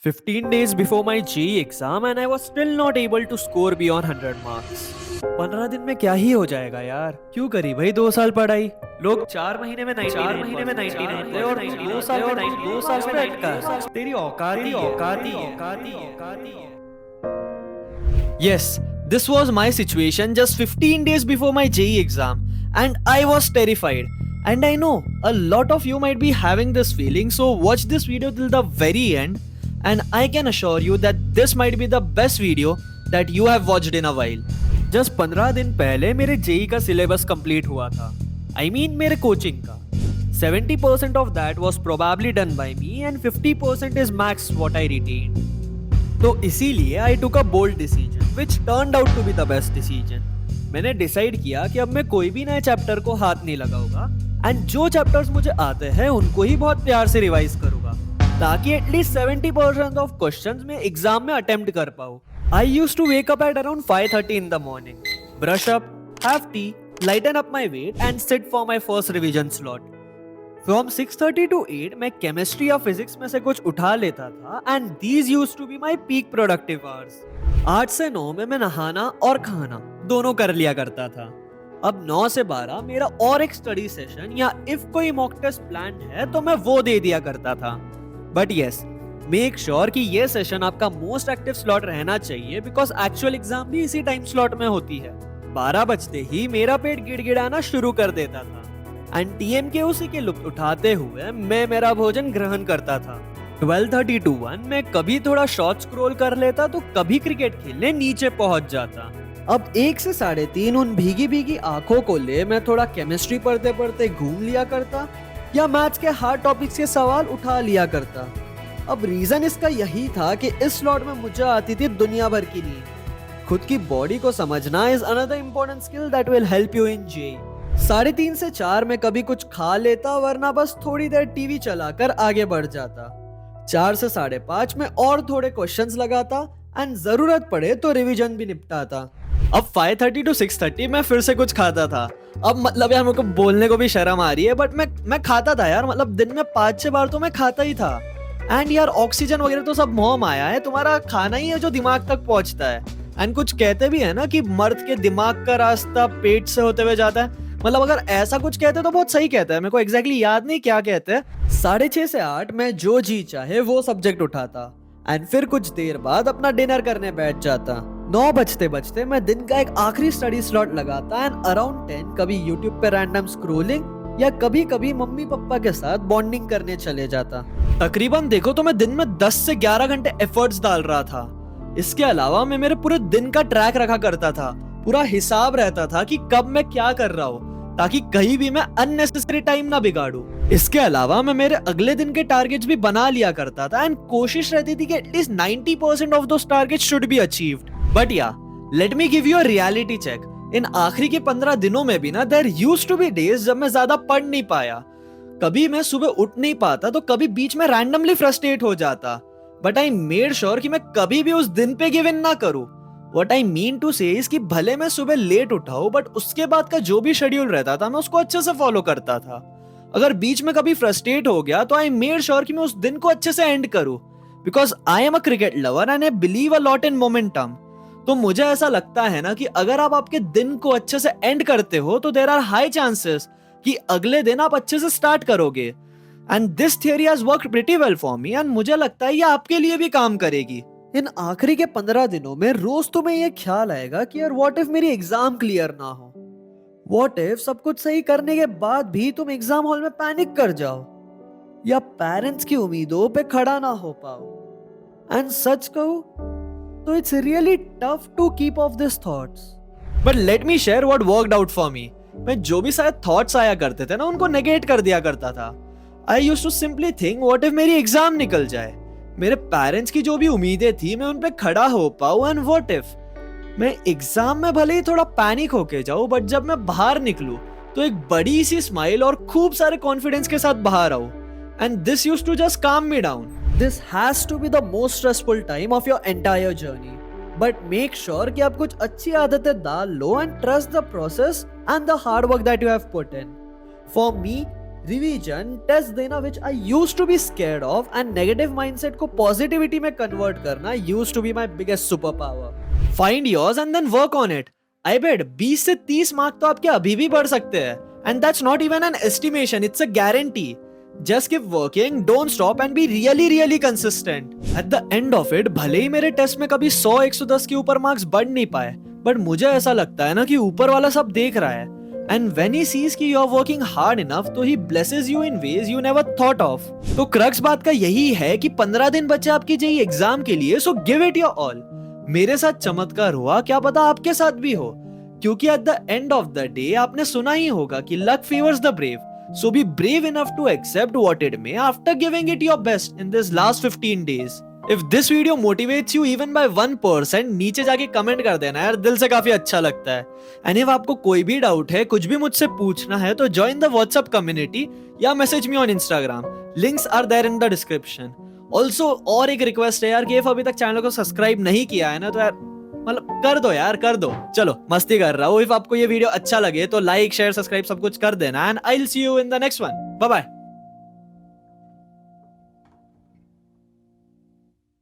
15 days before my JEE exam and I was still not able to score beyond 100 marks. 15 दिन में क्या ही हो जाएगा यार, क्यों करी भाई 2 साल पढ़ाई। लोग 4 महीने में 99 थे और 2 साल में 2 साल में अटका। तेरी औकात ही है। Yes, this was my situation just 15 days before my JEE exam and I was terrified. And I know a lot of you might be having this feeling, so watch this video till the very end and I can assure you that this might be the best video that you have watched in a while. Just 15 दिन पहले मेरे JEE का syllabus complete हुआ था. I mean मेरे coaching का. 70% of that was probably done by me and 50% is max what I retained. तो इसीलिए I took a bold decision which turned out to be the best decision. मैंने decide किया कि अब मैं कोई भी नए चैप्टर को हाथ नहीं लगाऊंगा एंड जो चैप्टर्स मुझे आते हैं उनको ही बहुत प्यार से रिवाइज करूंगा ताकि एटलीस्ट 70% ऑफ क्वेश्चंस में एग्जाम में अटेम्प्ट कर पाऊं. I used to wake up at around 5:30 in the morning, brush up, have tea, lighten up my weight and sit for my first revision slot. From 6:30 to 8 मैं chemistry या physics में से कुछ उठा लेता था and these used to be my peak productive hours. 8 से 9 में मैं नहाना और खाना दोनों कर लिया करता था. अब 9 से 12 मेरा और एक स्टडी सेशन या इफ कोई मॉक टेस्ट प्लान है तो मैं वो दे दिया करता था. बट यस, मेक श्योर कि ये सेशन आपका मोस्ट एक्टिव स्लॉट रहना चाहिए बिकॉज एक्चुअल एग्जाम भी इसी टाइम स्लॉट में होती है. 12 बजते ही मेरा पेट गिड़गिड़ाना शुरू कर देता था एंड टीएम के उसी के लुत्फ उठाते हुए मैं मेरा भोजन ग्रहण करता था. 12:30 to 1 मैं कभी थोड़ा शॉर्ट स्क्रॉल कर लेता तो कभी क्रिकेट खेलने नीचे पहुंच जाता. अब 1 से 3:30 उन भीगी भीगी आंखों को ले मैं थोड़ा केमिस्ट्री पढ़ते पढ़ते घूम लिया करता या मैथ्स के हार्ड टॉपिक्स के सवाल उठा लिया करता. अब रीजन इसका यही था कि इस स्लॉट में मुझे आती थी दुनिया भर की नींद. खुद की बॉडी को समझना is another important skill that will help you in JEE. 3:30 से 4 में कभी कुछ खा लेता वरना बस थोड़ी देर टीवी चलाकर आगे बढ़ जाता. 4 से 5:30 में और थोड़े क्वेश्चंस लगाता एंड जरूरत पड़े तो रिवीजन भी निपटाता. अब 5:30 to 6:30 मैं फिर से कुछ खाता था. अब मतलब यार मेरे को बोलने को भी शर्म आ रही है बट मैं खाता था यार. मतलब दिन में 5-6 बार तो मैं खाता ही था. एंड यार ऑक्सीजन वगैरह तो सब मुंह में आया है, तुम्हारा खाना ही है जो दिमाग तक पहुंचता है. एंड कुछ कहते भी है ना कि मर्द के दिमाग का रास्ता पेट से होते हुए जाता है. मतलब अगर ऐसा कुछ कहते तो बहुत सही कहता है. मेरे को एग्जैक्टली याद नहीं क्या कहते हैं. 6:30 से 8 मैं जो जी चाहे वो सब्जेक्ट उठाता एंड फिर कुछ देर बाद अपना डिनर करने बैठ जाता. 9 बजते बजते मैं दिन का एक आखिरी स्टडी स्लॉट लगाता एंड अराउंड 10 कभी यूट्यूब पे रैंडम स्क्रोलिंग या कभी कभी मम्मी पापा के साथ बॉन्डिंग करने चले जाता. तकरीबन देखो तो मैं दिन में 10 से 11 घंटे एफर्ट्स डाल रहा था. इसके अलावा मैं मेरे पूरे दिन का ट्रैक रखा करता था. पूरा हिसाब रहता था कि कब मैं क्या कर रहा हूँ ताकि कहीं भी मैं अननेसेसरी टाइम ना बिगाड़ूं. इसके अलावा मैं मेरे अगले दिन के टारगेट्स भी बना लिया करता था एंड कोशिश रहती थी कि at least 90% of those targets should be achieved. But या let me give you a reality check. इन आखिरी के 15 दिनों में भी ना there used to be days जब मैं ज्यादा पढ़ नहीं पाया. कभी मैं सुबह उठ नहीं पाता तो कभी बीच में रैंडमली फ्रस्ट्रेट हो जाता. बट आई मेड श्योर कि मैं कभी भी उस दिन पे गिव इन ना करूं. What I mean to say is कि भले मैं सुबह लेट उठाऊं बट उसके बाद का जो भी शेड्यूल रहता था मैं उसको अच्छे से फॉलो करता था. अगर बीच में कभी फ्रस्ट्रेट हो गया तो आई मेड श्योर कि मैं उस दिन को अच्छे से एंड करूं because I am a cricket lover and I believe a lot in momentum. तो मुझे ऐसा लगता है ना कि अगर आप आपके दिन को अच्छे से एंड करते हो तो देयर आर हाई चांसेस कि अगले दिन आप अच्छे से स्टार्ट करोगे. And this theory has worked pretty well for me and मुझे लगता है ये आपके लिए भी काम करेगी. इन आखिरी के 15 दिनों में रोज तुम्हें ये ख्याल आएगा कि यार व्हाट इफ मेरी एग्जाम क्लियर ना हो. व्हाट इफ सब कुछ सही करने के बाद भी तुम एग्जाम हॉल में पैनिक कर जाओ या पेरेंट्स की उम्मीदों पे खड़ा ना हो पाओ. एंड सच कहूं तो it's really tough to keep off this thoughts. But let me share what worked out for me. मैं जो भी शायद थॉट्स आया करते थे ना उनको नेगेट कर दिया करता था. I used to simply think what if मेरी एग्जाम निकल जाए. मेरे पेरेंट्स की जो भी उम्मीदें थी मैं उन पे खड़ा हो पाऊं एंड व्हाट इफ मैं एग्जाम में भले ही थोड़ा पैनिक होके जाऊं बट जब मैं बाहर निकलूं तो एक बड़ी सी स्माइल और खूब सारे कॉन्फिडेंस के साथ बाहर आऊं. And this used to just calm me down. This has to be the most stressful time of your entire journey. But make sure कि आप कुछ अच्छी आदतें डाल लो and trust the process and the hard work that you have put in. For me revision, test देना which I used to be scared of and negative mindset को positivity में convert करना used to be my biggest superpower. Find yours and then work on it. I bet 20 से 30 mark तो आपके अभी भी बढ़ सकते हैं. And that's not even an estimation, it's a guarantee. Just keep working, don't stop and be really consistent. At the end of it, भले ही मेरे टेस्ट में कभी 100-110 के ऊपर मार्क्स बढ़ नहीं पाए, बट मुझे ऐसा लगता है ना कि ऊपर वाला सब देख रहा है. And when he sees कि you are working hard enough, तो he blesses you in ways you never thought of. तो क्रक्स बात का यही है कि 15 दिन बचे आपकी जेईई एग्जाम के लिए, so give it your all. मेरे साथ चमत्कार हुआ, क्या पता आपके साथ भी हो, क्योंकि at the end of the day आपने सुना ही होगा कि luck favors the brave. So be brave enough to accept what it may after giving it your best in this last 15 days. If this video motivates you even by 1%, नीचे जाके comment कर देना यार, दिल से काफी अच्छा लगता है. एंड इफ आपको कोई भी डाउट है, कुछ भी मुझसे पूछना है, तो ज्वाइन द व्हाट्सएप कम्युनिटी या message me on Instagram. Links are there in the description. Also और एक रिक्वेस्ट है यार कि अभी तक चैनल को सब्सक्राइब नहीं किया है ना, तो यार मतलब कर दो यार, कर दो. चलो मस्ती कर रहा हूँ. इफ आपको ये वीडियो अच्छा लगे तो लाइक शेयर सब्सक्राइब सब कुछ कर देना. And I will see you in the next one. Bye bye.